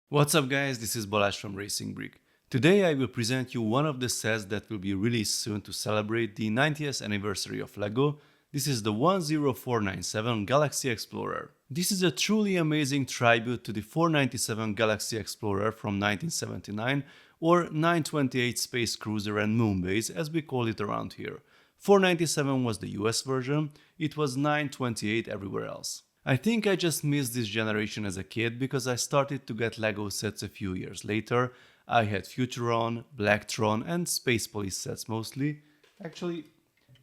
What's up guys, this is Balázs from RacingBrick. Today I will present you one of the sets that will be released soon to celebrate the 90th anniversary of LEGO. This is the 10497 Galaxy Explorer. This is a truly amazing tribute to the 497 Galaxy Explorer from 1979 or 928 Space Cruiser and Moonbase as we call it around here. 497 was the US version, it was 928 everywhere else. I think I just missed this generation as a kid because I started to get LEGO sets a few years later. I had Futuron, Blacktron and Space Police sets mostly. Actually,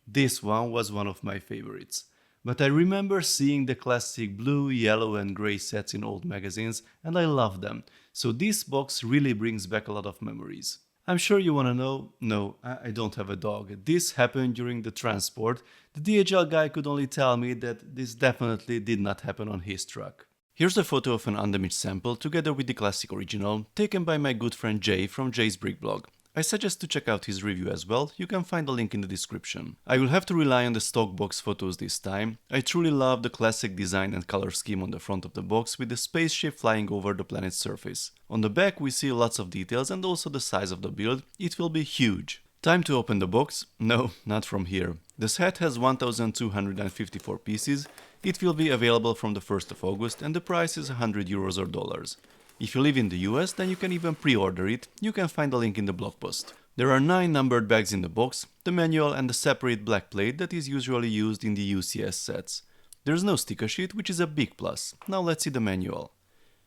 this one was one of my favorites. But I remember seeing the classic blue, yellow and grey sets in old magazines and I loved them. So this box really brings back a lot of memories. I'm sure you wanna know, no, I don't have a dog. This happened during the transport. The DHL guy could only tell me that this definitely did not happen on his truck. Here's a photo of an undamaged sample together with the classic original, taken by my good friend Jay from Jay's Brick blog. I suggest to check out his review as well, you can find the link in the description. I will have to rely on the stock box photos this time. I truly love the classic design and color scheme on the front of the box with the spaceship flying over the planet's surface. On the back we see lots of details and also the size of the build, it will be huge. Time to open the box? No, not from here. The set has 1254 pieces, it will be available from the 1st of August and the price is €100 or dollars. If you live in the US, then you can even pre-order it, you can find the link in the blog post. There are 9 numbered bags in the box, the manual and the separate black plate that is usually used in the UCS sets. There's no sticker sheet, which is a big plus. Now let's see the manual.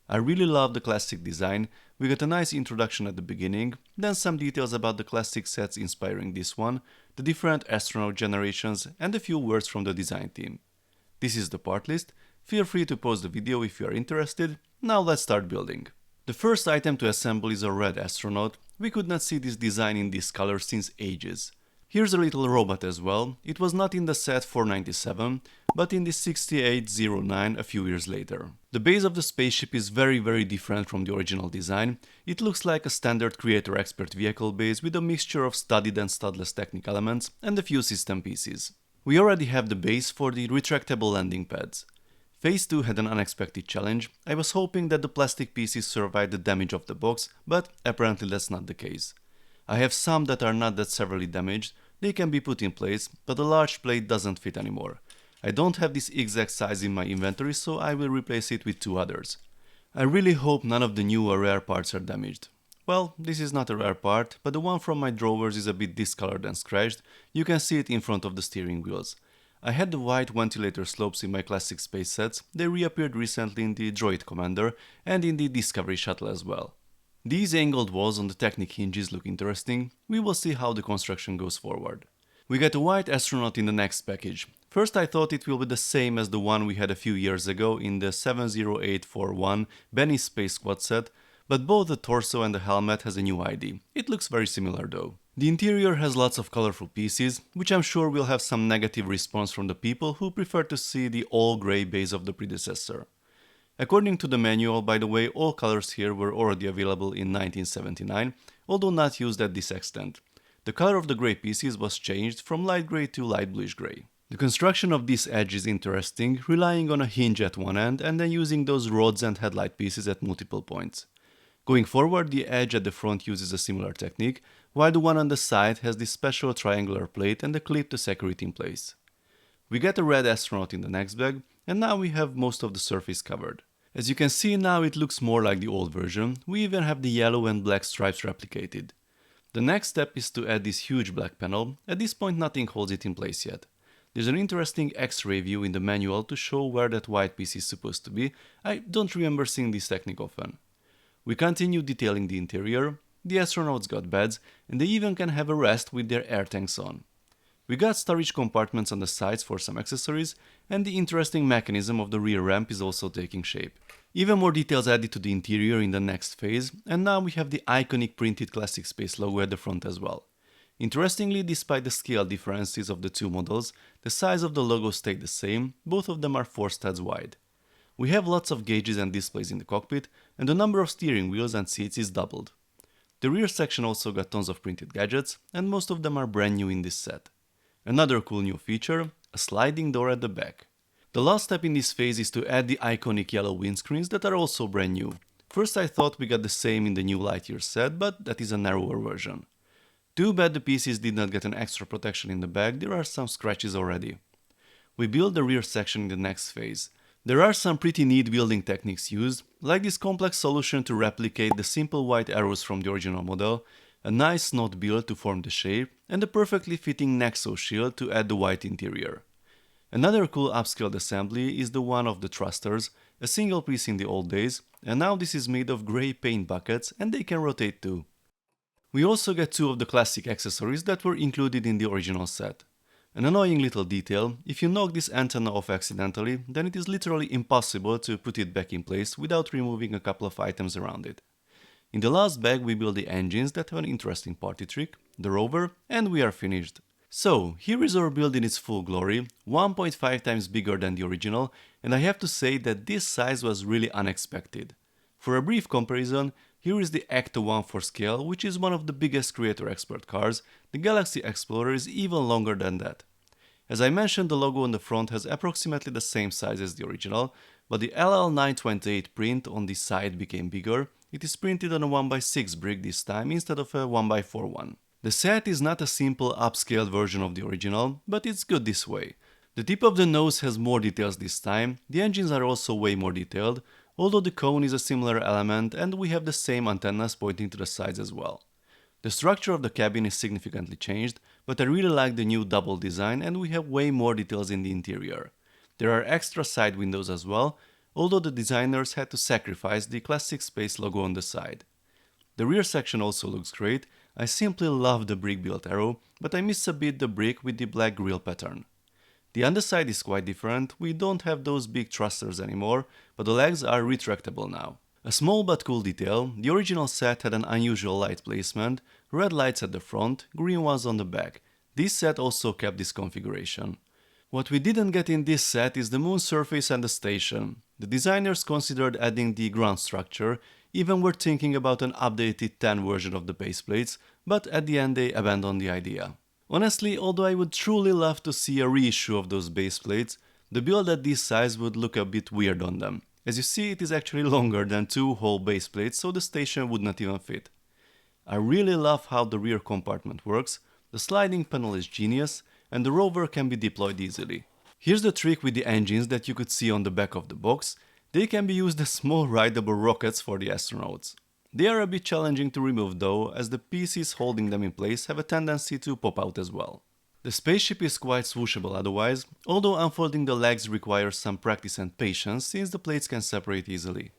I really love the classic design, we got a nice introduction at the beginning, then some details about the classic sets inspiring this one, the different astronaut generations and a few words from the design team. This is the part list. Feel free to pause the video if you are interested. Now let's start building. The first item to assemble is a red astronaut. We could not see this design in this color since ages. Here's a little robot as well. It was not in the set 497, but in the 6809 a few years later. The base of the spaceship is very different from the original design. It looks like a standard creator expert vehicle base with a mixture of studded and studless technic elements and a few system pieces. We already have the base for the retractable landing pads. Phase 2 had an unexpected challenge. I was hoping that the plastic pieces survived the damage of the box, but apparently that's not the case. I have some that are not that severely damaged, they can be put in place, but the large plate doesn't fit anymore. I don't have this exact size in my inventory, so I will replace it with 2 others. I really hope none of the new or rare parts are damaged. Well, this is not a rare part, but the one from my drawers is a bit discolored and scratched. You can see it in front of the steering wheels. I had the white ventilator slopes in my classic space sets, they reappeared recently in the Droid Commander and in the Discovery Shuttle as well. These angled walls on the Technic hinges look interesting, we will see how the construction goes forward. We get a white astronaut in the next package. First I thought it will be the same as the one we had a few years ago in the 70841 Benny Space Squad set, but both the torso and the helmet has a new ID. It looks very similar though. The interior has lots of colorful pieces, which I'm sure will have some negative response from the people who prefer to see the all-grey base of the predecessor. According to the manual, by the way, all colors here were already available in 1979, although not used at this extent. The color of the grey pieces was changed from light grey to light bluish grey. The construction of this edge is interesting, relying on a hinge at one end and then using those rods and headlight pieces at multiple points. Going forward, the edge at the front uses a similar technique, while the one on the side has this special triangular plate and a clip to secure it in place. We get a red astronaut in the next bag, and now we have most of the surface covered. As you can see now it looks more like the old version, we even have the yellow and black stripes replicated. The next step is to add this huge black panel, at this point nothing holds it in place yet. There's an interesting X-ray view in the manual to show where that white piece is supposed to be, I don't remember seeing this technique often. We continue detailing the interior, the astronauts got beds, and they even can have a rest with their air tanks on. We got storage compartments on the sides for some accessories, and the interesting mechanism of the rear ramp is also taking shape. Even more details added to the interior in the next phase, and now we have the iconic printed Classic Space logo at the front as well. Interestingly, despite the scale differences of the two models, the size of the logo stayed the same, both of them are 4 studs wide. We have lots of gauges and displays in the cockpit, and the number of steering wheels and seats is doubled. The rear section also got tons of printed gadgets, and most of them are brand new in this set. Another cool new feature, a sliding door at the back. The last step in this phase is to add the iconic yellow windscreens that are also brand new. First I thought we got the same in the new Lightyear set, but that is a narrower version. Too bad the pieces did not get an extra protection in the back, there are some scratches already. We build the rear section in the next phase. There are some pretty neat building techniques used, like this complex solution to replicate the simple white arrows from the original model, a nice knot build to form the shape, and a perfectly fitting Nexo shield to add the white interior. Another cool upscaled assembly is the one of the thrusters, a single piece in the old days, and now this is made of grey paint buckets and they can rotate too. We also get two of the classic accessories that were included in the original set. An annoying little detail, if you knock this antenna off accidentally, then it is literally impossible to put it back in place without removing a couple of items around it. In the last bag we build the engines that have an interesting party trick, the rover, and we are finished. So, here is our build in its full glory, 1.5 times bigger than the original, and I have to say that this size was really unexpected. For a brief comparison, here is the Ecto 1 for scale, which is one of the biggest creator expert cars. The Galaxy Explorer is even longer than that. As I mentioned, the logo on the front has approximately the same size as the original, but the LL928 print on the side became bigger. It is printed on a 1x6 brick this time instead of a 1x4 one. The set is not a simple upscaled version of the original, but it's good this way. The tip of the nose has more details this time, the engines are also way more detailed, although the cone is a similar element and we have the same antennas pointing to the sides as well. The structure of the cabin is significantly changed, but I really like the new double design and we have way more details in the interior. There are extra side windows as well, although the designers had to sacrifice the classic space logo on the side. The rear section also looks great. I simply love the brick built arrow, but I miss a bit the brick with the black grille pattern. The underside is quite different, we don't have those big thrusters anymore, but the legs are retractable now. A small but cool detail, the original set had an unusual light placement, red lights at the front, green ones on the back. This set also kept this configuration. What we didn't get in this set is the moon surface and the station. The designers considered adding the ground structure, even were thinking about an updated 10 version of the base plates, but at the end they abandoned the idea. Honestly, although I would truly love to see a reissue of those base plates, the build at this size would look a bit weird on them. As you see, it is actually longer than two whole base plates, so the station would not even fit. I really love how the rear compartment works, the sliding panel is genius, and the rover can be deployed easily. Here's the trick with the engines that you could see on the back of the box. They can be used as small rideable rockets for the astronauts. They are a bit challenging to remove though, as the pieces holding them in place have a tendency to pop out as well. The spaceship is quite swooshable otherwise, although unfolding the legs requires some practice and patience since the plates can separate easily.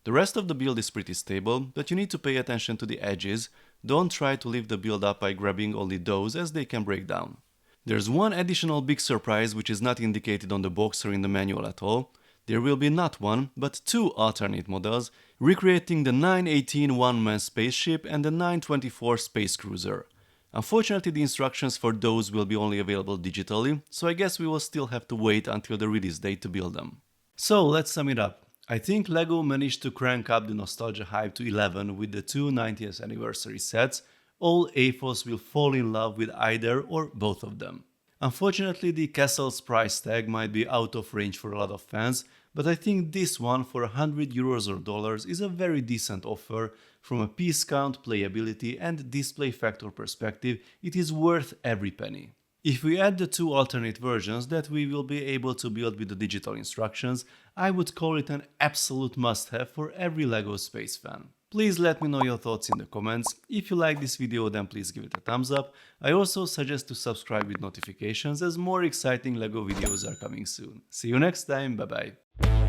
The rest of the build is pretty stable, but you need to pay attention to the edges. Don't try to lift the build up by grabbing only those as they can break down. There's one additional big surprise which is not indicated on the box or in the manual at all. There will be not one, but two alternate models, recreating the 918 one-man spaceship and the 924 Space Cruiser. Unfortunately, the instructions for those will be only available digitally, so I guess we will still have to wait until the release date to build them. So let's sum it up. I think LEGO managed to crank up the nostalgia hype to 11 with the two 90th anniversary sets. All AFOS will fall in love with either or both of them. Unfortunately, the castle's price tag might be out of range for a lot of fans, but I think this one for €100 or dollars is a very decent offer. From a piece count, playability and display factor perspective, it is worth every penny. If we add the two alternate versions that we will be able to build with the digital instructions, I would call it an absolute must-have for every LEGO Space fan. Please let me know your thoughts in the comments. If you like this video, then please give it a thumbs up. I also suggest to subscribe with notifications as more exciting LEGO videos are coming soon. See you next time, bye bye.